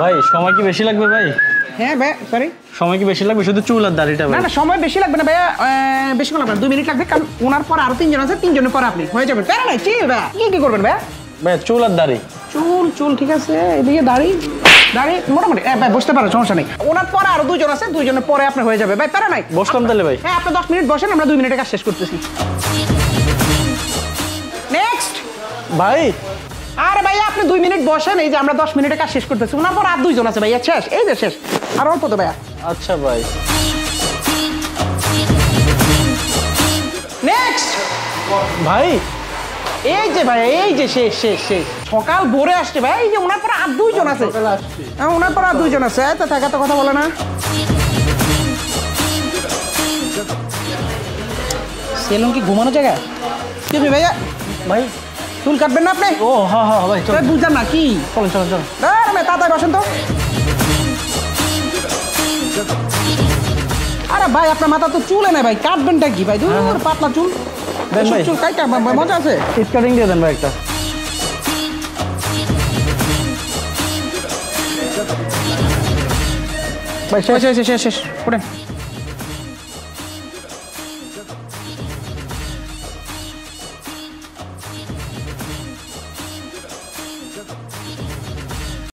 ভাই সময় কি বেশি লাগবে ভাই? হ্যাঁ ভাই, সরি, সময় কি বেশি লাগবে? শুধু চুল আর দাড়িটা ভাই? না না, সময় বেশি লাগবে না ভাইয়া, বেশিক্ষণ লাগবে না, 2 মিনিট লাগবে, কারণ ওনার পর আরো 3 জন আছে, 3 জনের পর আপনি হয়ে যাবেন। প্যারা নাই, চিল ভাই। কি করবেন ভাইয়া? ভাই চুল আর দাড়ি? চুল ঠিক আছে, এদিকে দাড়ি মোটামুটি ভাই বসতে পারো, সমস্যা নেই। ওনার পরে আরো 2 জন আছে, 2 জনের পরে আপনার হয়ে যাবে ভাই, প্যারা নাই। বসলাম তাহলে ভাই? হ্যাঁ, আপনি 10 মিনিট বসেন, আমরা 2 মিনিটে কাজ শেষ করতেছি। নেক্সট ভাই আরে ভাইয়া আপনি 2 মিনিট বসেন, এই যে আমরা 10 মিনিটে কাজ শেষ করতেছি, ওনার পর আর 2 জন আছে ভাইয়া, শেষ, এই যে শেষ, আর অল্প তো ভাইয়া। আচ্ছা ভাই। নেক্সট ভাই এই যে ভাই, এই যে শেষ শেষ শেষ, সকাল ভোরে আসছে ভাই, এই যে ওনার পর আর 2 জন আছে, হ্যাঁ ওনার পর আর 2 জন আছে, তো থাকা তো কথা বলে না। সেলুন কি ঘুমানো জায়গা? কি ভাইয়া, ভাই চুল কাটবেন না আপনি? ও হ্যাঁ হ্যাঁ ভাই চল, বুঝলাম না কি, চলেন চলেন চলেন। আরে ভাই তাড়াতাড়ি বসেন তো। আরে ভাই আপনার মাথা তো চুলে নাই ভাই, কাটবেনটা কি ভাই? দূর পাতলা চুল, দেন ভাই। চুল কাইটা মজা আছে। স্টিচ কাটিং দিয়ে দেন ভাই একটা। ভাই শেষ শেষ শেষ শেষ, ওঠেন।